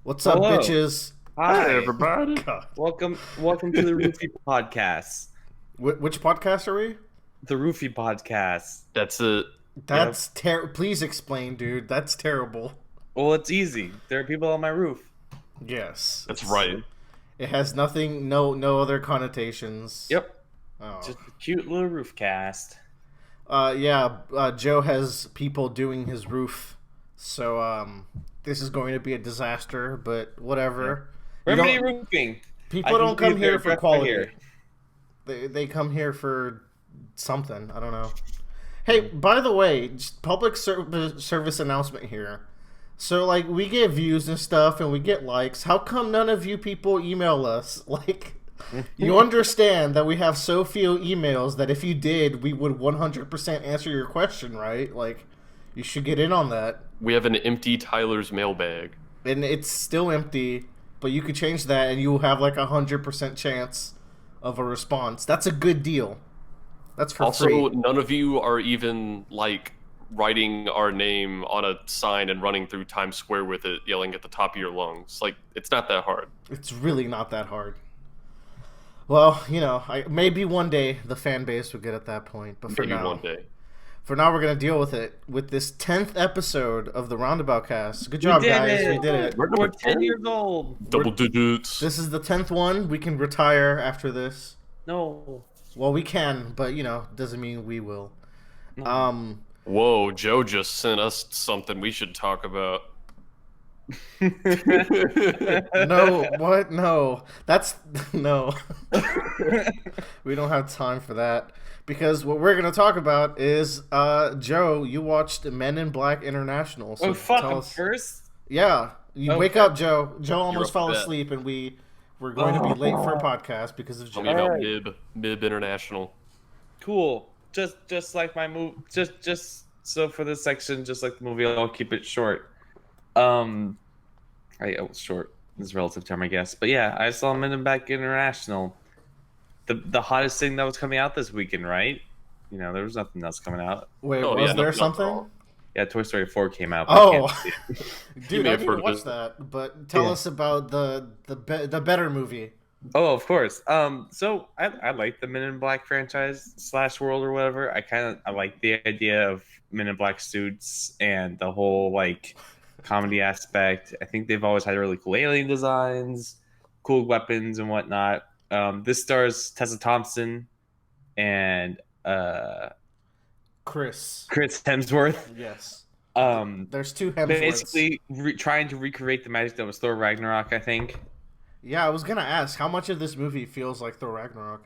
What's up, Hello. bitches? Hi. Hey, everybody. God. Welcome to the Roofie Podcast. Which podcast are we? The Roofie Podcast. That's it. Yep. That's terrible. Please explain, dude. That's terrible. Well, it's easy. There are people on my roof. Yes, That's right. It has nothing, no other connotations. Yep. Oh. Just a cute little roof cast. Yeah. Joe has people doing his roof, so this is going to be a disaster. But whatever. You Remedy don't- Roofing. People I don't can come be their here for address quality. right They come here for something. I don't know. Hey, by the way, just public service announcement here. So, like, we get views and stuff, and we get likes. How come none of you people email us? Like, you understand that we have so few emails that if you did, we would 100% answer your question, right? Like, you should get in on that. We have an empty Tyler's mailbag. And it's still empty, but you could change that, and you will have like 100% chance of a response. That's a good deal. That's for Also, free. none of you are even, like, writing our name on a sign and running through Times Square with it, yelling at the top of your lungs. Like, it's not that hard. It's really not that hard. Well, maybe one day the fan base will get at that point, but Maybe one day. for now, we're gonna deal with it with this 10th episode of the Roundabout Cast. Good job, did guys. it. We did it. We're We're number 10 10. years old. Double digits. This is the 10th one. We can retire after this. No. Well, we can, but doesn't mean we will. No. Whoa, Joe just sent us something we should talk about. No, what? No. That's no. We don't have time for that because what we're gonna talk about is Joe. You watched Men in Black International. So Oh, fuck. tell I'm us. first? Yeah, you Okay. wake up, Joe. Joe almost up fell for that. asleep, and we're going to be late for a podcast because of Tell Joe. me about Alright. Mib International. Cool. Just like my move. Just so for this section, just like the movie, I'll keep it short. Short is a relative term, I guess. But yeah, I saw Men in Black International. The hottest thing that was coming out this weekend, right? There was nothing else coming out. Wait, Oh, was yeah, there nothing something? wrong. Yeah, Toy Story 4 came out. But I Oh, can't see it. dude, may I have need heard to of watch it. that. But tell Yeah. us about the better movie. Oh, of course. So I like the Men in Black franchise / world or whatever. I like the idea of Men in Black suits and the whole like comedy aspect. I think they've always had really cool alien designs, cool weapons and whatnot. This stars Tessa Thompson and Chris. Chris Hemsworth. Yes. Um, There's two Hemsworths. basically trying to recreate the magic that was Thor Ragnarok, I think. Yeah, I was gonna ask how much of this movie feels like Thor Ragnarok.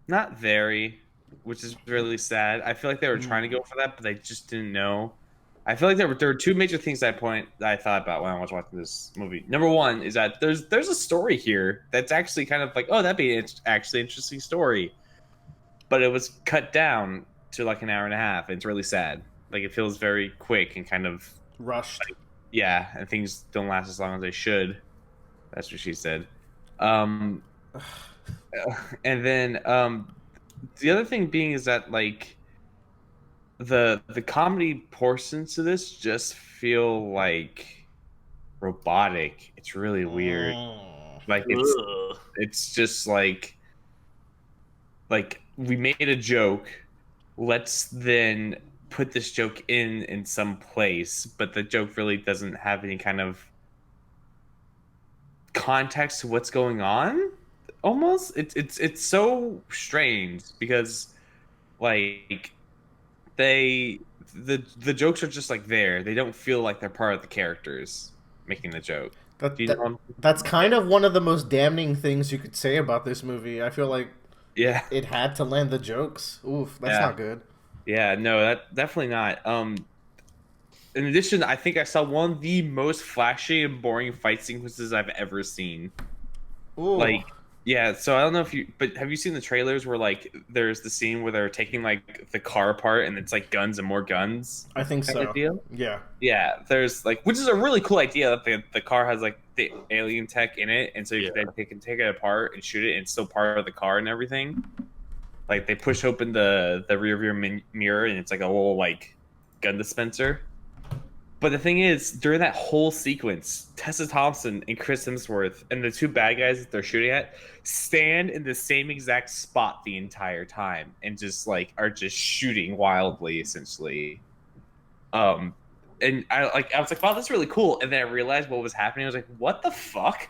Not very, which is really sad. I feel like they were trying to go for that, but they just didn't know. I feel like there were two major things that I thought about when I was watching this movie. Number one is that there's a story here that's actually kind of like, oh, that'd be actually an interesting story, but it was cut down to like an hour and a half. And it's really sad. Like it feels very quick and kind of Rushed. yeah, and things don't last as long as they should. That's what she said. And then the other thing being is that like the comedy portions to this just feel like robotic. It's really weird. Like Ugh. it's just like we made a joke. Let's then put this joke in some place, but the joke really doesn't have any kind of context to what's going on. Almost, it's so strange because like the jokes are just like there. They don't feel like they're part of the characters making the joke. That, Do you that- know? that's kind of one of the most damning things you could say about this movie. I feel like Yeah. it had to land the jokes. Oof, that's Yeah. not good. Yeah, no, that definitely not. In addition, I think I saw one of the most flashy and boring fight sequences I've ever seen. Ooh. Like, yeah, so I don't know but have you seen the trailers where like there's the scene where they're taking like the car apart and it's like guns and more guns I think kind so. of deal? Yeah. Yeah, there's like, which is a really cool idea that the car has like the alien tech in it, and so they can take it apart and shoot it, and it's still part of the car and everything. Like they push open the rear view mirror, and it's like a little like gun dispenser. But the thing is, during that whole sequence, Tessa Thompson and Chris Hemsworth and the two bad guys that they're shooting at stand in the same exact spot the entire time and just like are just shooting wildly, essentially. Um, and I was like, wow, that's really cool. And then I realized what was happening. I was like, what the fuck?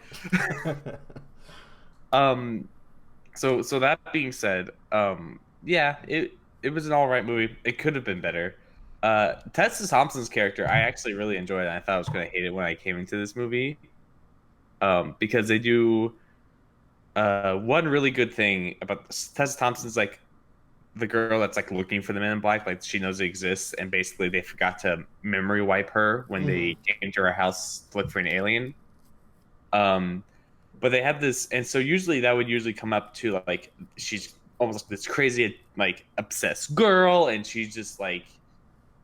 um, so that being said, yeah, it was an all right movie. It could have been better. Tessa Thompson's character, I actually really enjoyed, and I thought I was going to hate it when I came into this movie. Because they do one really good thing about Tessa Thompson's like the girl that's like looking for the Men in Black, like she knows it exists, and basically they forgot to memory wipe her when they came to her house to look for an alien. But they have this, and so usually that would usually come up to like she's almost like this crazy like obsessed girl, and she just like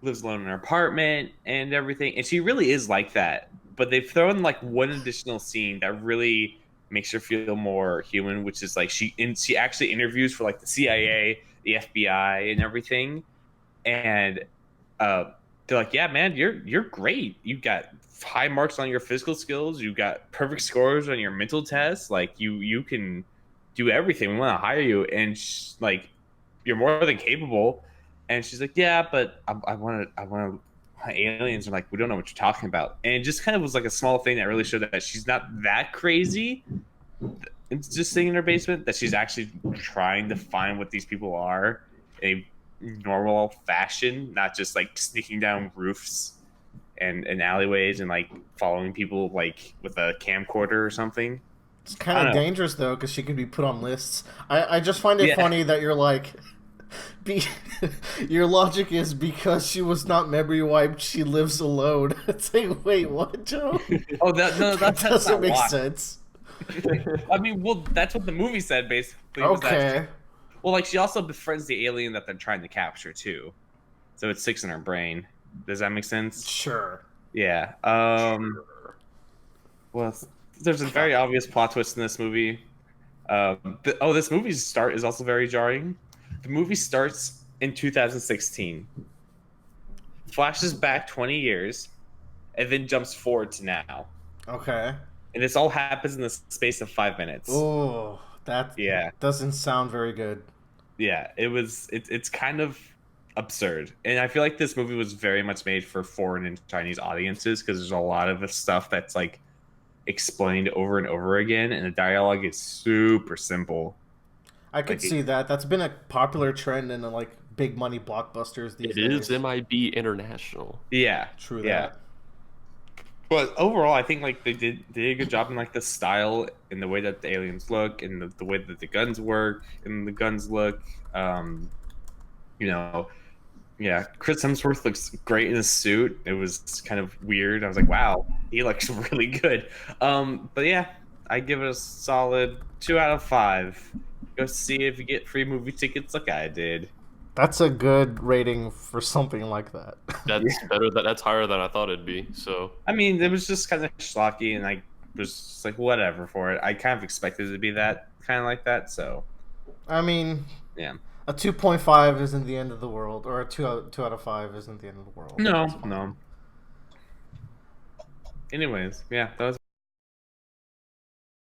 lives alone in her apartment and everything, and she really is like that. But they've thrown like one additional scene that really makes her feel more human, which is like she actually interviews for like the CIA, the FBI, and everything, and they're like, "Yeah, man, you're great. You got high marks on your physical skills. You got perfect scores on your mental tests. Like you can do everything. We want to hire you, and like you're more than capable." And she's like, "Yeah, but I want aliens." Are like, "We don't know what you're talking about." And it just kind of was like a small thing that really showed that she's not that crazy. It's just sitting in her basement, that she's actually trying to find what these people are in a normal fashion, not just like sneaking down roofs and alleyways and like following people like with a camcorder or something. It's kind of dangerous though, because she could be put on lists. I just find it funny that you're like, your logic is because she was not memory wiped, she lives alone. It's like, wait, what, Joe? Oh, that doesn't make sense. I mean, well, that's what the movie said, basically. Okay. Well, like, she also befriends the alien that they're trying to capture, too. So it sticks in her brain. Does that make sense? Sure. Yeah. Well, there's a very obvious plot twist in this movie. This movie's start is also very jarring. The movie starts in 2016, flashes back 20 years, and then jumps forward to now. Okay. And this all happens in the space of 5 minutes. Oh, that doesn't sound very good. Yeah, it's kind of absurd. And I feel like this movie was very much made for foreign and Chinese audiences, because there's a lot of the stuff that's like explained over and over again, and the dialogue is super simple. I could see that. That's been a popular trend in the like big money blockbusters these days. It is MIB International. Yeah, true. Yeah. That. But overall, I think like they did a good job in like the style and the way that the aliens look, and the way that the guns work and the guns look. Chris Hemsworth looks great in his suit. It was kind of weird. I was like, wow, he looks really good. But yeah, I give it a solid 2 out of 5. Go see it if you get free movie tickets like I did. That's a good rating for something like that. That's better. That's higher than I thought it'd be. So I mean, it was just kind of schlocky, and I was just like, whatever for it. I kind of expected it to be that kind of like that. So, I mean, yeah, a 2.5 isn't the end of the world, or a 2 out of 5 isn't the end of the world. No. Anyways, yeah, that was